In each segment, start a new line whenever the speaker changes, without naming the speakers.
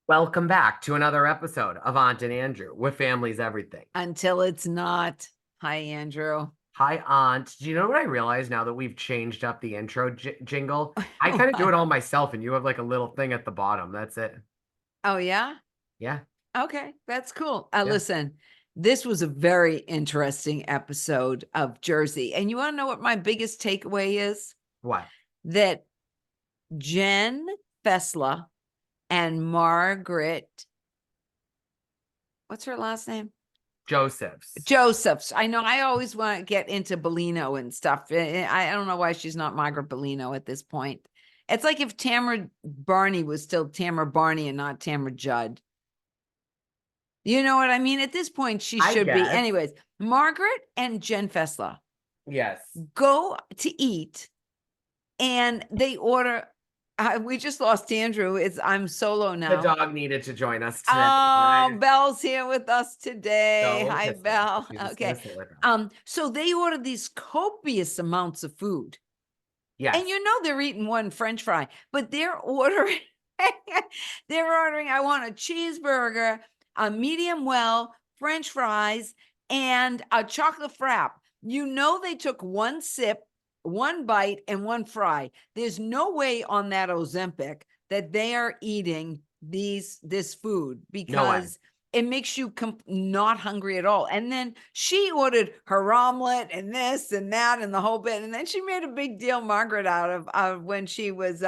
Welcome back to another episode of Aunt and Andrew with Family's Everything.
Until it's not. Hi, Andrew.
Hi, Aunt. Do you know what I realize now that we've changed up the intro jingle? I kind of do it all myself, and you have like a little thing at the bottom. That's it.
Oh, yeah?
Yeah,
Okay, that's cool.
yeah.
Listen, this was a very interesting episode of Jersey. And you want to know what my biggest takeaway is?
What?
That Jen Fessler and Margaret, what's her last name?
Joseph's.
Joseph's. I know I always want to get into Bellino and stuff. I don't know why she's not Margaret Bellino at this point. It's like if Tamara Barney was still Tamara Barney and not Tamara Judd. You know what I mean? At this point, she should be. Anyways, Margaret and Jen Fessler
Yes.
go to eat and they order. We just lost Andrew. I'm solo now.
The dog needed to join us today.
Oh, Belle's here with us today.
So
Hi, Belle. Okay. So they ordered these copious amounts of food.
Yes.
And you know they're eating one French fry, but they're ordering, I want a cheeseburger, a medium well, French fries, and a chocolate frap. You know they took one sip, one bite, and one fry. There's no way on that Ozempic that they are eating this food because it makes you not hungry at all. And then she ordered her omelet and this and that and the whole bit. And then she made a big deal, Margaret, out of when she was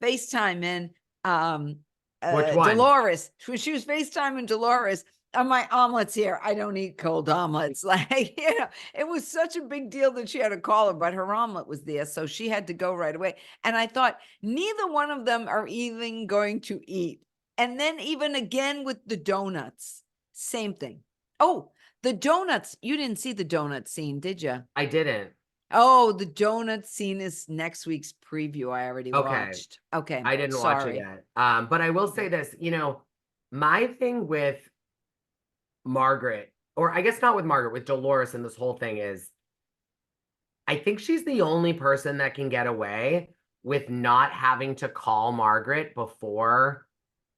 FaceTiming
Which one?
Dolores. When she was FaceTiming Dolores, my omelet's here. I don't eat cold omelets. Like, it was such a big deal that she had to call her, but her omelet was there. So she had to go right away. And I thought neither one of them are even going to eat. And then even again with the donuts, same thing. Oh, the donuts. You didn't see the donut scene, did you?
I didn't.
Oh, the donut scene is next week's preview. I already watched. Okay.
I didn't watch it yet. But I will say this, my thing with Margaret, or I guess not with Margaret, with Dolores and this whole thing is, I think she's the only person that can get away with not having to call Margaret before.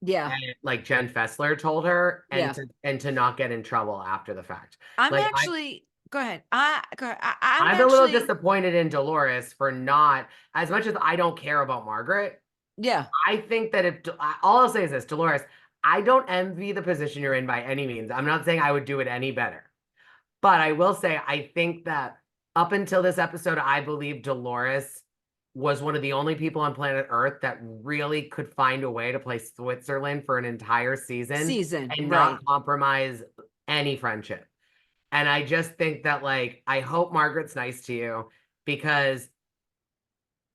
Yeah.
And, like Jen Fessler told her and to not get in trouble after the fact.
I'm
like,
actually go ahead. I'm
a little disappointed in Dolores for not, as much as I don't care about Margaret.
Yeah.
I think that if all I'll say is this, Dolores, I don't envy the position you're in by any means. I'm not saying I would do it any better. But I will say, I think that up until this episode, I believe Dolores was one of the only people on planet Earth that really could find a way to play Switzerland for an entire season and not compromise any friendship. And I just think that, like, I hope Margaret's nice to you because,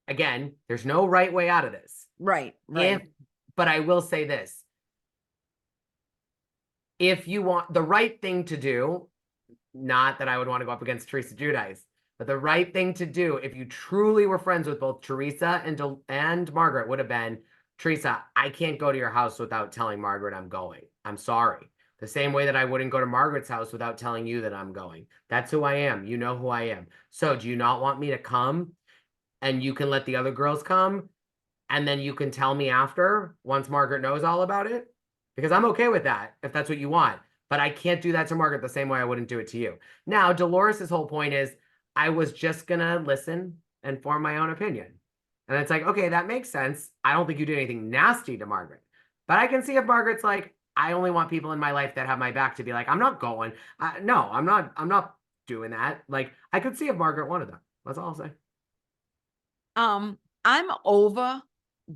again, there's no right way out of this.
Right.
But I will say this. If you want the right thing to do, not that I would want to go up against Teresa Giudice, but the right thing to do, if you truly were friends with both Teresa and Margaret, would have been, Teresa, I can't go to your house without telling Margaret I'm going. I'm sorry. The same way that I wouldn't go to Margaret's house without telling you that I'm going. That's who I am. You know who I am. So do you not want me to come? And you can let the other girls come? And then you can tell me after, once Margaret knows all about it? Because I'm okay with that, if that's what you want. But I can't do that to Margaret the same way I wouldn't do it to you. Now, Dolores' whole point is, I was just going to listen and form my own opinion. And it's like, okay, that makes sense. I don't think you did anything nasty to Margaret. But I can see if Margaret's like, I only want people in my life that have my back to be like, I'm not going. No, I'm not doing that. Like, I could see if Margaret wanted that. That's all I'll say.
I'm over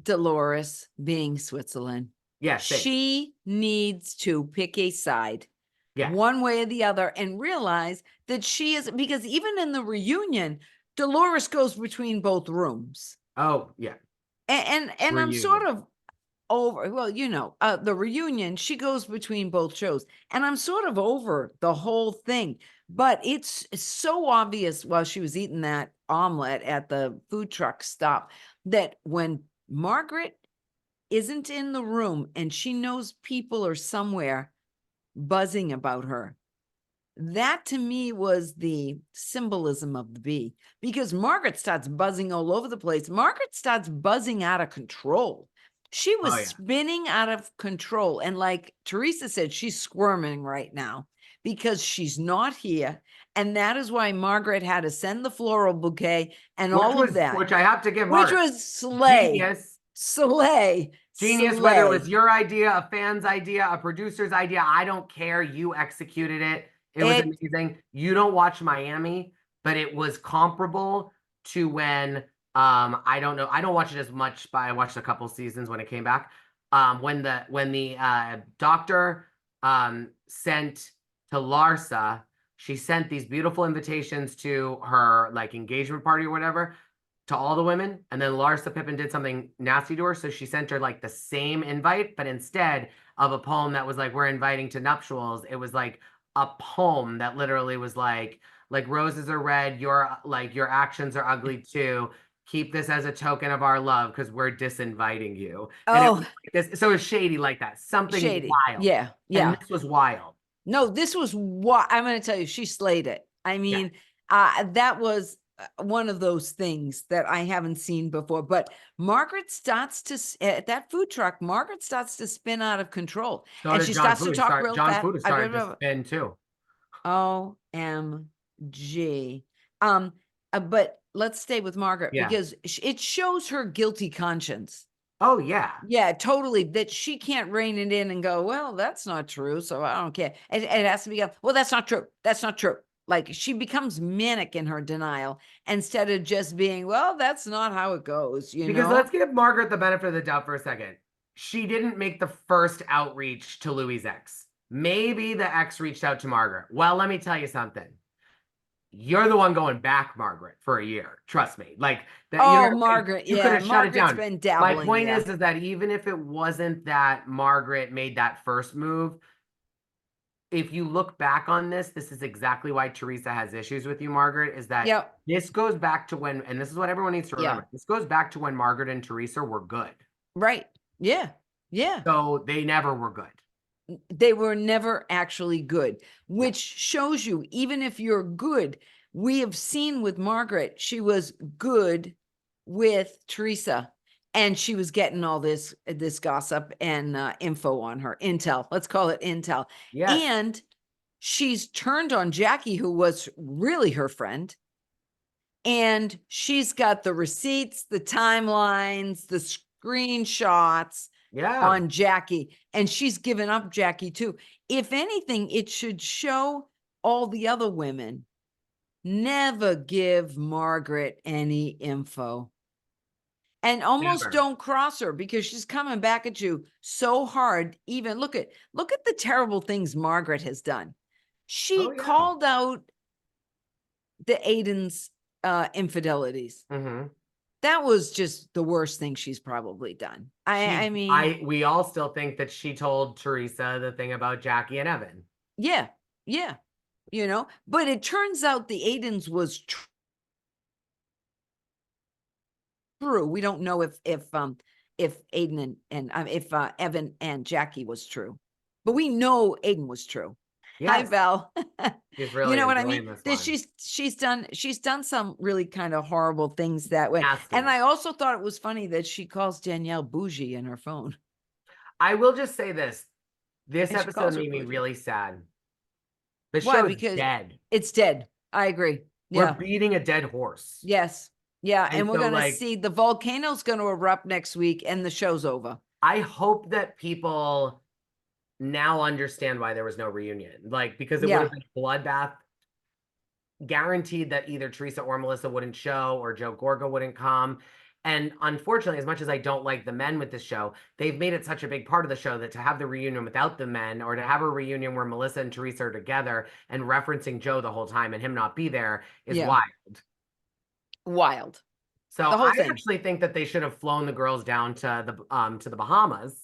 Dolores being Switzerland.
Yeah,
she needs to pick a side,
one
way or the other, and realize that she is, because even in the reunion, Dolores goes between both rooms.
Oh, yeah.
And I'm sort of over, well, the reunion, she goes between both shows, and I'm sort of over the whole thing. But it's so obvious while she was eating that omelet at the food truck stop that when Margaret isn't in the room and she knows people are somewhere buzzing about her, that to me was the symbolism of the bee, because Margaret starts buzzing all over the place. Margaret starts buzzing out of control. She was
Oh, yeah.
spinning out of control. And like Teresa said, she's squirming right now because she's not here. And that is why Margaret had to send the floral bouquet and all of that.
Which I have to give
Which
Margaret.
was slay.
Genius.
Slay.
Genius, whether it was your idea, a fan's idea, a producer's idea, I don't care. You executed it. It was amazing. You don't watch Miami, but it was comparable to when I don't know. I don't watch it as much, but I watched a couple seasons when it came back. When the doctor sent to Larsa, she sent these beautiful invitations to her like engagement party or whatever to all the women, and then Larsa Pippen did something nasty to her, so she sent her like the same invite, but instead of a poem that was like we're inviting to nuptials, it was like a poem that literally was like roses are red, your actions are ugly too. Keep this as a token of our love because we're disinviting you. And it was like this, so it's shady like that. Something
shady.
wild.
Yeah. Yeah.
And this was wild.
No, this was what I'm going to tell you. She slayed it. I mean, that was one of those things that I haven't seen before. But Margaret starts to at that food truck. Margaret starts to spin out of control,
So
and
did
she
John
starts to
Food.
talk real
John
fast.
Food started to spin too.
OMG. But let's stay with Margaret because it shows her guilty conscience.
Oh, yeah.
Yeah, totally. That she can't rein it in and go, well, that's not true. So I don't care. It has to be, well, that's not true. That's not true. Like she becomes manic in her denial instead of just being, well, that's not how it goes, you know?
Because let's give Margaret the benefit of the doubt for a second. She didn't make the first outreach to Louie's ex. Maybe the ex reached out to Margaret. Well, let me tell you something. You're the one going back, Margaret, for a year. Trust me. Like that.
Margaret.
You could have shut it down.
Been dabbling,
my point is that even if it wasn't that Margaret made that first move, if you look back on this is exactly why Teresa has issues with you, Margaret, is that this goes back to when, and this is what everyone needs to remember. This goes back to when Margaret and Teresa were good.
Right. Yeah. Yeah.
So they never were good.
They were never actually good, which shows you, even if you're good, we have seen with Margaret, she was good with Teresa and she was getting all this gossip and info on her, intel, let's call it intel.
Yes.
And she's turned on Jackie, who was really her friend. And she's got the receipts, the timelines, the screenshots on Jackie, and she's given up Jackie too. If anything, it should show all the other women, never give Margaret any info and almost don't cross her because she's coming back at you so hard. Even look at the terrible things Margaret has done. She called out the Aiden's infidelities. That was just the worst thing she's probably done. I mean,
we all still think that she told Teresa the thing about Jackie and Evan.
Yeah. Yeah. You know, but it turns out the Aiden's was true. We don't know if Aiden and if Evan and Jackie was true, but we know Aiden was true. Yes. Hi, Val.
She's really,
you know what I mean? She's done some really kind of horrible things that way.
Nasty.
And I also thought it was funny that she calls Danielle bougie in her phone.
I will just say this episode made me really sad. The show is dead.
It's dead. I agree. Yeah.
We're beating a dead horse.
Yes. Yeah. And we're going to see the volcano's going to erupt next week and the show's over.
I hope that people now understand why there was no reunion. Like, because it would have been a bloodbath. Guaranteed that either Teresa or Melissa wouldn't show or Joe Gorga wouldn't come. And unfortunately, as much as I don't like the men with this show, they've made it such a big part of the show that to have the reunion without the men, or to have a reunion where Melissa and Teresa are together and referencing Joe the whole time and him not be there is wild.
Wild.
So I actually think that they should have flown the girls down to the Bahamas,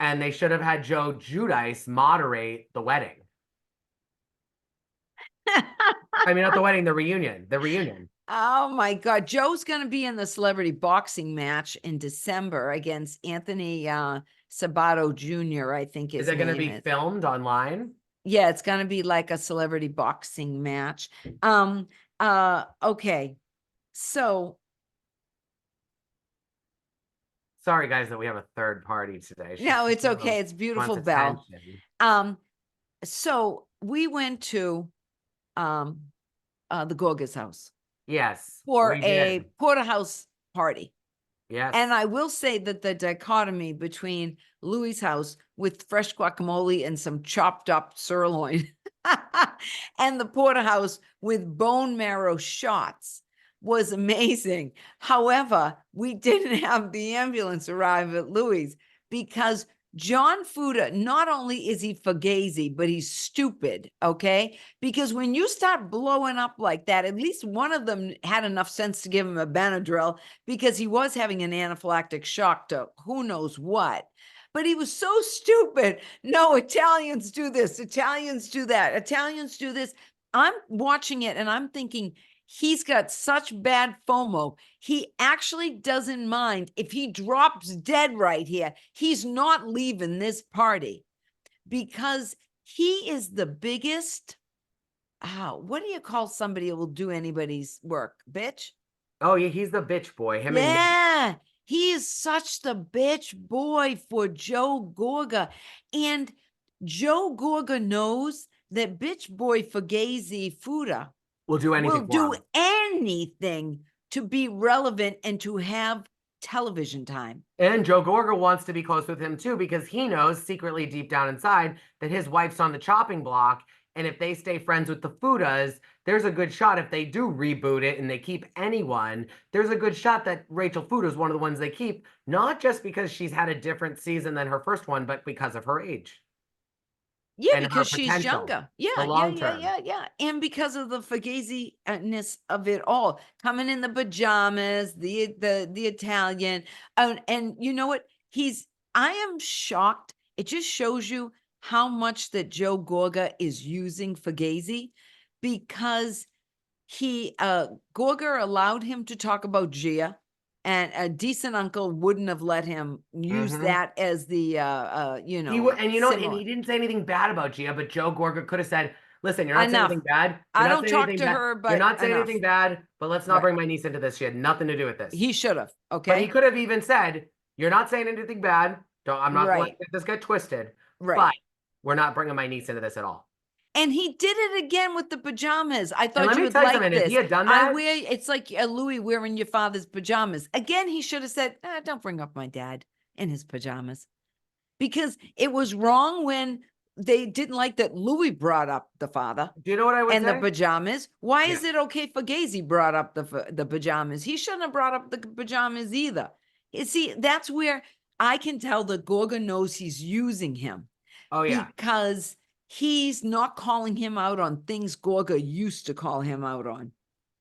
and they should have had Joe Giudice moderate the wedding. I mean, not the wedding, the reunion. The reunion.
Oh my God. Joe's going to be in the celebrity boxing match in December against Anthony Sabato Jr., I think his name is.
Is it going to be filmed online?
Yeah, it's going to be like a celebrity boxing match. Okay. So
Sorry, guys, that we have a third party today.
No, it's
She
okay. It's
wants
beautiful, Belle.
attention.
So we went to the Gorga's house
Yes,
for
we
a
did.
porterhouse party.
Yes.
And I will say that the dichotomy between Louie's house with fresh guacamole and some chopped up sirloin and the porterhouse with bone marrow shots was amazing. However, we didn't have the ambulance arrive at Louie's because John Fuda, not only is he fugazi, but he's stupid, okay? Because when you start blowing up like that, at least one of them had enough sense to give him a Benadryl because he was having an anaphylactic shock to who knows what. But he was so stupid. No, Italians do this, Italians do that, Italians do this. I'm watching it and I'm thinking, he's got such bad FOMO. He actually doesn't mind if he drops dead right here. He's not leaving this party because he is the biggest. What do you call somebody who will do anybody's work? Bitch?
Oh, yeah, he's the bitch boy. Him and
Yeah, he is such the bitch boy for Joe Gorga. And Joe Gorga knows that bitch boy Fugazi Fuda
will do anything.
Will do anything to be relevant and to have television time.
And Joe Gorga wants to be close with him too, because he knows secretly deep down inside that his wife's on the chopping block. And if they stay friends with the Fudas, there's a good shot if they do reboot it and they keep anyone, there's a good shot that Rachel Fuda is one of the ones they keep, not just because she's had a different season than her first one, but because of her age.
Yeah, because she's younger. Yeah. And because of the fugazi-ness of it all, coming in the pajamas, the Italian, and you know what? I am shocked. It just shows you how much that Joe Gorga is using fugazi, because Gorga allowed him to talk about Gia. And a decent uncle wouldn't have let him use that as the,
and you know, and he didn't say anything bad about Gia, but Joe Gorga could have said, listen, you're not saying anything bad.
I don't talk to her, but
you're not saying anything bad, but let's not bring my niece into this. She had nothing to do with this.
He should have. Okay.
But he could have even said, you're not saying anything bad. I'm not going to let this get twisted. Right. But we're not bringing my niece into this at all.
And he did it again with the pajamas. I thought you would
like this. If he had done that,
it's like Louie wearing your father's pajamas. Again, he should have said, don't bring up my dad in his pajamas. Because it was wrong when they didn't like that Louie brought up the father.
Do you know what I would say?
And the pajamas. Why is it okay Fugazi brought up the pajamas? He shouldn't have brought up the pajamas either. You see, that's where I can tell that Gorga knows he's using him.
Oh, yeah.
Because he's not calling him out on things Gorga used to call him out on.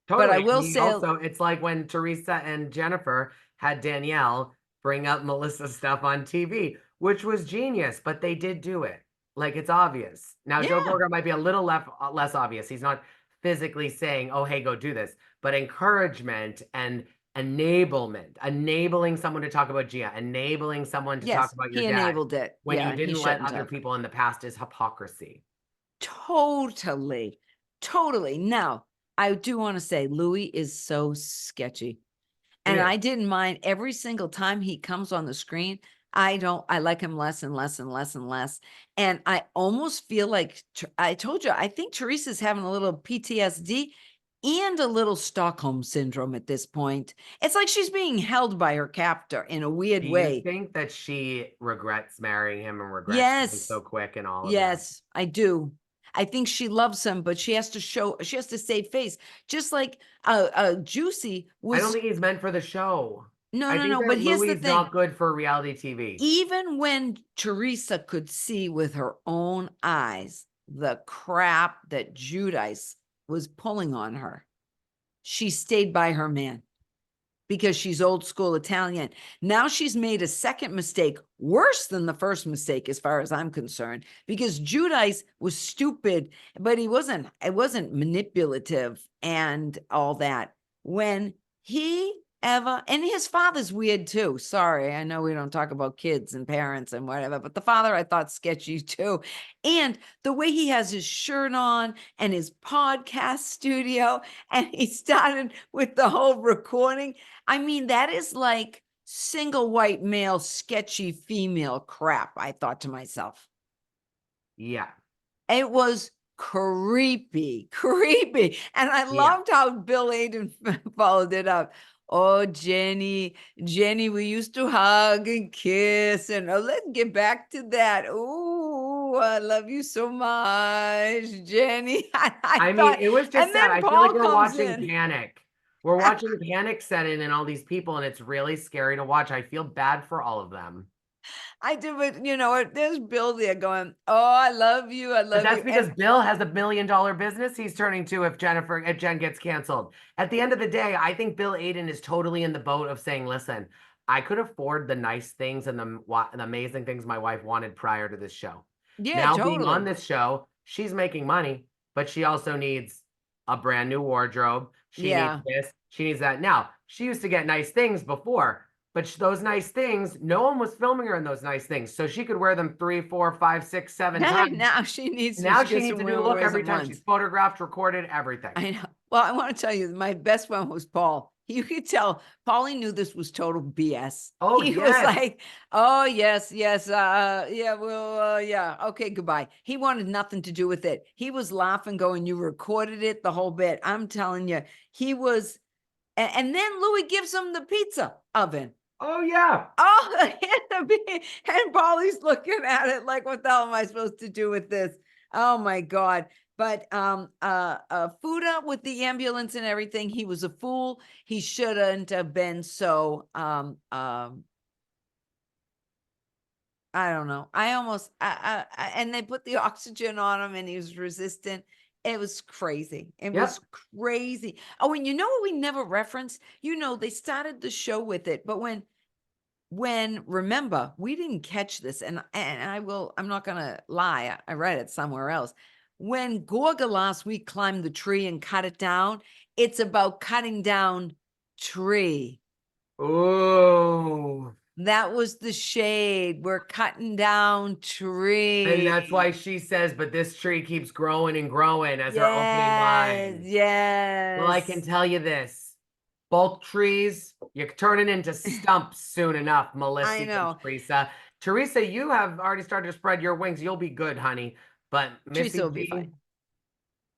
Totally. But I will say
also, it's like when Teresa and Jennifer had Danielle bring up Melissa stuff on TV, which was genius, but they did do it. Like, it's obvious. Now, Joe Gorga might be a little less obvious. He's not physically saying, oh, hey, go do this. But encouragement and enabling someone to talk about Gia, enabling someone to talk about your dad.
He enabled it.
When you didn't let other people in the past is hypocrisy.
Totally. Now, I do want to say Louie is so sketchy. And I didn't mind every single time he comes on the screen. I like him less and less and less and less. And I almost feel like, I told you, I think Teresa's having a little PTSD and a little Stockholm syndrome at this point. It's like she's being held by her captor in a weird way.
Do you think that she regrets marrying him and regrets him so quick and all of that?
Yes, I do. I think she loves him, but she has to save face. Just like Juicy was.
I don't think he's meant for the show.
No. But here's the thing.
Not good for reality TV.
Even when Teresa could see with her own eyes the crap that Giudice was pulling on her, she stayed by her man because she's old school Italian. Now she's made a second mistake, worse than the first mistake, as far as I'm concerned, because Giudice was stupid, but it wasn't manipulative and all that. When and his father's weird too. Sorry, I know we don't talk about kids and parents and whatever, but the father I thought sketchy too. And the way he has his shirt on and his podcast studio, and he started with the whole recording. I mean, that is like single white male, sketchy female crap, I thought to myself.
Yeah.
It was creepy. And I loved how Bill Aiden followed it up. Oh, Jenny, we used to hug and kiss. And let's get back to that. Oh, I love you so much, Jenny.
I mean, it was just
and
sad.
then
I feel like
Paul
we're
comes
watching
in.
Panic. We're watching Panic set in and all these people, and it's really scary to watch. I feel bad for all of them.
I do, but you know what? There's Bill there going, oh, I love you. I
But
love
that's
you.
because
And
Bill has $1 million business he's turning to if Jen gets canceled. At the end of the day, I think Bill Aiden is totally in the boat of saying, listen, I could afford the nice things and the amazing things my wife wanted prior to this show.
yeah,
Now being on
totally.
this show, she's making money, but she also needs a brand new wardrobe. She needs
Yeah.
this, she needs that. Now, she used to get nice things before, but those nice things, no one was filming her in those nice things. So she could wear them 3, 4, 5, 6, 7 times.
Now she needs to,
Now
she
she
gets to
needs a new look
wear
every
them
time
once.
she's photographed, recorded, everything.
I know. Well, I want to tell you, my best one was Paul. You could tell Paulie knew this was total BS.
Oh,
He was
yes.
like, oh, yes, yeah, well, yeah, okay, goodbye. He wanted nothing to do with it. He was laughing, going, you recorded it, the whole bit. I'm telling you, he was, and then Louie gives him the pizza oven.
Oh, yeah.
Oh, and Paulie's looking at it like, what the hell am I supposed to do with this? Oh my God. But Fuda with the ambulance and everything, he was a fool. He shouldn't have been so I don't know. And they put the oxygen on him and he was resistant. It was crazy. It
Yep.
was crazy. Oh, and you know what we never referenced? You know, they started the show with it, but when remember, we didn't catch this, and I'm not gonna lie, I read it somewhere else. When Gorga last week climbed the tree and cut it down, it's about cutting down tree.
Oh.
That was the shade. We're cutting down tree.
And that's why she says, but this tree keeps growing and growing as her opening
Yes,
line. Well, I can
yes.
tell you this. Bulk trees, you're turning into stumps soon enough, Melissa
I
and
know.
Teresa. Teresa, you have already started to spread your wings. You'll be good, honey. But
Teresa
Missy
will be
G,
fine.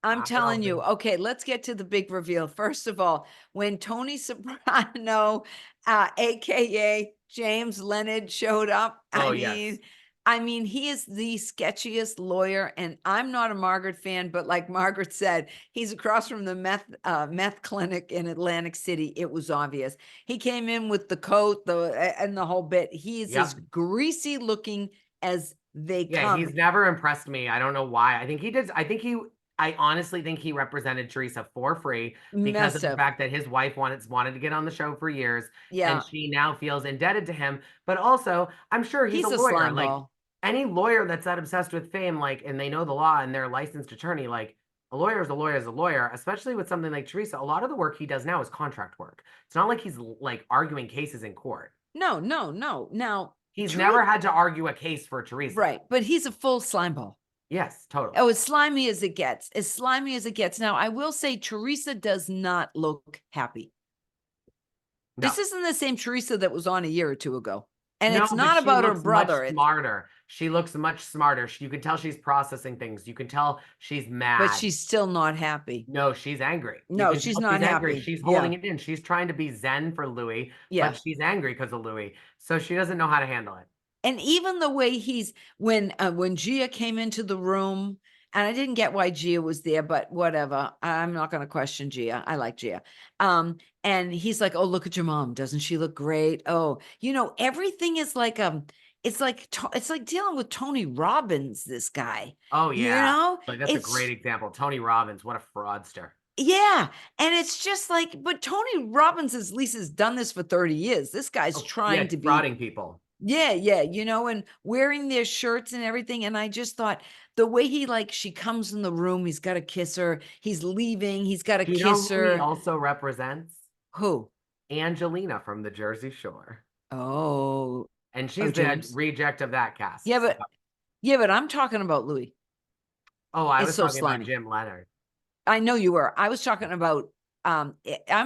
I'm
I don't
telling you.
know.
Okay, let's get to the big reveal. First of all, when Tony Soprano, aka James Leonard, showed up,
Oh, yes.
I mean, he is the sketchiest lawyer, and I'm not a Margaret fan, but like Margaret said, he's across from the meth clinic in Atlantic City. It was obvious. He came in with the coat, and the whole bit. He is as
Yep.
greasy looking as they
Yeah,
come.
he's never impressed me. I don't know why. I honestly think he represented Teresa for free because of the
Massive.
fact that his wife wanted to get on the show for years,
Yeah,
and she now feels indebted to him. But also, I'm sure he's a
he's a
lawyer.
slime
Like
ball.
any lawyer that's that obsessed with fame, like, and they know the law and they're a licensed attorney, like a lawyer is a lawyer is a lawyer, especially with something like Teresa. A lot of the work he does now is contract work. It's not like he's like arguing cases in court.
No. Now,
He's
Teresa,
never had to argue a case for Teresa.
right, but he's a full slime ball.
Yes, totally.
Oh, as slimy as it gets. As slimy as it gets. Now, I will say Teresa does not look happy.
No.
This isn't the same Teresa that was on a year or two ago. And
No,
it's
but
not
she
about her
looks much
brother.
smarter. She looks much smarter. You can tell she's processing things. You can tell she's mad.
But she's still not happy.
No, she's angry. You
No,
can
she's
tell
not
angry.
happy.
She's
Yeah.
holding it in. She's trying to be zen for Louie,
Yeah.
but she's angry because of Louie. So she doesn't know how to handle it.
And even the way he's when Gia came into the room, and I didn't get why Gia was there, but whatever. I'm not going to question Gia. I like Gia. And he's like, "Oh, look at your mom. Doesn't she look great?" Oh, you know, everything is like it's like dealing with Tony Robbins, this guy.
Oh,
You
yeah.
know,
Like, that's a great example. Tony Robbins, what a fraudster.
yeah. And it's just like, but Tony Robbins at least has done this for 30 years. This guy's
Oh, yeah,
trying to be
frauding people.
yeah, you know, and wearing their shirts and everything. And I just thought the way she comes in the room, he's got to kiss her. He's leaving. He's got to
Do you know
kiss
who he
her.
also represents?
Who?
Angelina from the Jersey Shore.
Oh,
And she's the
James.
reject of that cast.
Yeah, but I'm talking about Louie.
Oh, I
It's
was
so
talking about
slimy.
Jim Leonard.
I know you were. I was talking about I'm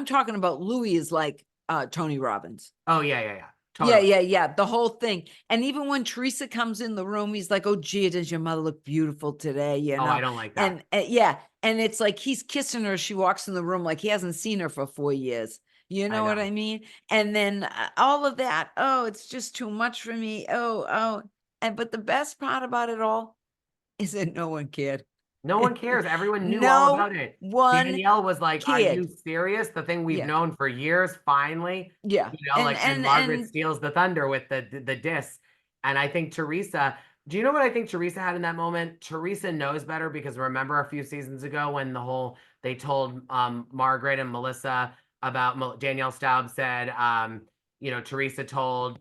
talking about Louie is like Tony Robbins.
Oh, yeah. Totally.
Yeah. The whole thing. And even when Teresa comes in the room, he's like, "Oh, gee, does your mother look beautiful today?" You
Oh,
know,
I don't like that.
and yeah, and it's like he's kissing her. She walks in the room like he hasn't seen her for 4 years. You know what
know.
I mean? And then all of that. Oh, it's just too much for me. Oh, but the best part about it all is that no one cared.
No one cares. Everyone knew all
No
about it.
one
Danielle was like, "Are you
cared.
serious? The thing we've
Yeah,
known for years, finally."
yeah,
Like, and Margaret steals the thunder with the diss. And I think Teresa, do you know what I think Teresa had in that moment? Teresa knows better because remember a few seasons ago when they told Margaret and Melissa about Danielle Staub said, Teresa told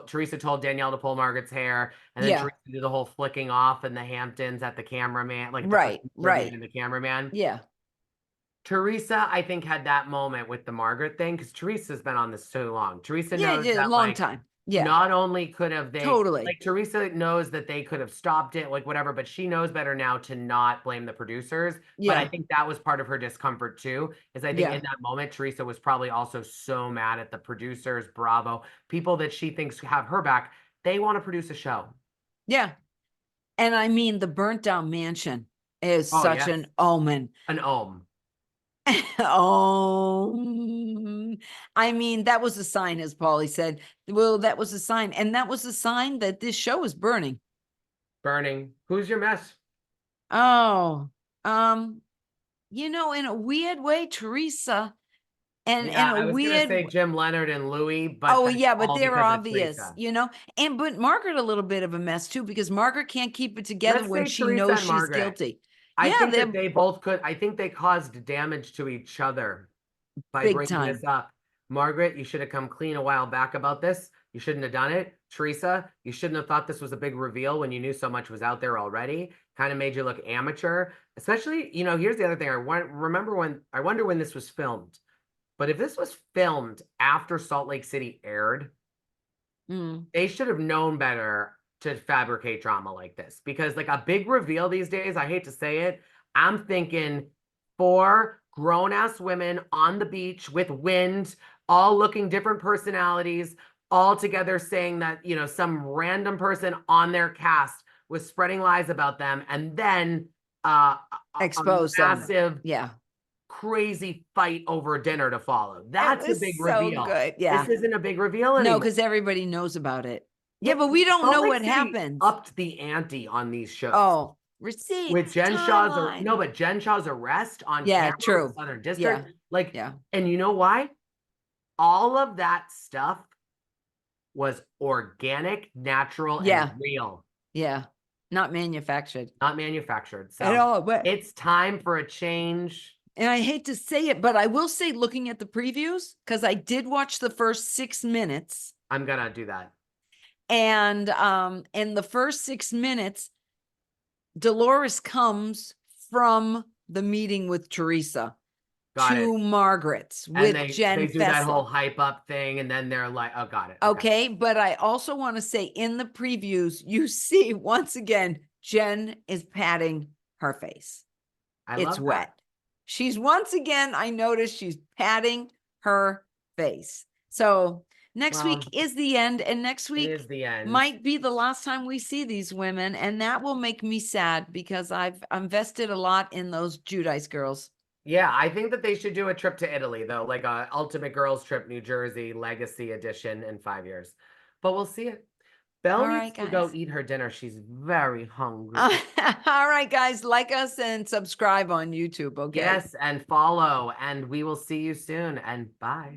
Teresa told Danielle to pull Margaret's hair, and then
yeah.
Teresa did the whole flicking off in the Hamptons at the cameraman, like the
Right,
person serving
right.
and the cameraman.
Yeah,
Teresa, I think, had that moment with the Margaret thing because Teresa's been on this so long. Teresa knows
yeah.
that,
Long
like,
time. Yeah,
not only could have
totally.
Teresa knows that they could have stopped it, like, whatever, but she knows better now to not blame the producers. But I
Yeah,
think that was part of her discomfort too, is I think in
yeah,
that moment, Teresa was probably also so mad at the producers, Bravo, people that she thinks have her back. They want to produce a show.
yeah. And I mean, the burnt down mansion is
Oh,
such
yes.
an omen.
An ohm.
Oh, I mean, that was a sign, as Paulie said. Well, that was a sign. And that was a sign that this show is burning.
Burning. Who's your mess?
Oh, in a weird way, Teresa, and in
Yeah,
a
I was gonna
weird
say Jim Leonard and Louie, but
Oh,
that's
yeah, but
all
they're
because of
obvious,
Teresa.
but Margaret a little bit of a mess too, because Margaret can't keep it together
Let's
when
say
she
Teresa
knows
and
she's
Margaret.
guilty.
I
Yeah,
think that
they're
they both could. I think they caused damage to each other by
big
bringing this
time.
up. Margaret, you should have come clean a while back about this. You shouldn't have done it. Teresa, you shouldn't have thought this was a big reveal when you knew so much was out there already. Kind of made you look amateur. Especially, here's the other thing. I wonder when this was filmed. But if this was filmed after Salt Lake City aired,
Mm.
they should have known better to fabricate drama like this because like a big reveal these days, I hate to say it, I'm thinking four grown-ass women on the beach with wind, all looking different personalities, all together saying that, some random person on their cast was spreading lies about them, and then a
Expose them.
massive
Yeah.
crazy fight over dinner to follow.
It
That's a
was
big
so
reveal.
good. Yeah.
This isn't a big reveal
No,
anymore.
because everybody knows about it. Yeah,
Yeah,
but we don't
Salt
know
Lake
what
City
happens.
upped the ante on these shows.
Oh,
With
receipts,
Jen Shaw's
timeline.
but Jen Shaw's arrest on
Yeah,
camera with
true.
Southern
Yeah,
District, like,
yeah.
and you know why? All of that stuff was organic, natural,
Yeah,
and real,
yeah. Not manufactured
not manufactured.
at
So
all. But
it's time for a change.
and I hate to say it, but I will say, looking at the previews, because I did watch the first 6 minutes,
I'm gonna do that.
and in the first 6 minutes, Dolores comes from the meeting with Teresa
Got it.
to Margaret's
And
with
they
Jen
do that whole
Fessler.
hype up thing, and then they're like, "Oh, got it."
Okay, but I also want to say in the previews, you see once again, Jen is patting her face.
I
It's
love
wet.
that.
She's once again, I noticed she's patting her face. So next
Well,
week is the end, and next
it
week
is the end.
might be the last time we see these women, and that will make me sad because I've invested a lot in those Judice girls.
Yeah, I think that they should do a trip to Italy though, like a Ultimate Girls Trip New Jersey Legacy Edition in 5 years. But we'll see it. Belle
All
needs
right,
to go
guys.
eat her dinner. She's very hungry.
All right, guys, like us and subscribe on YouTube, okay?
Yes, and follow, and we will see you soon. And bye.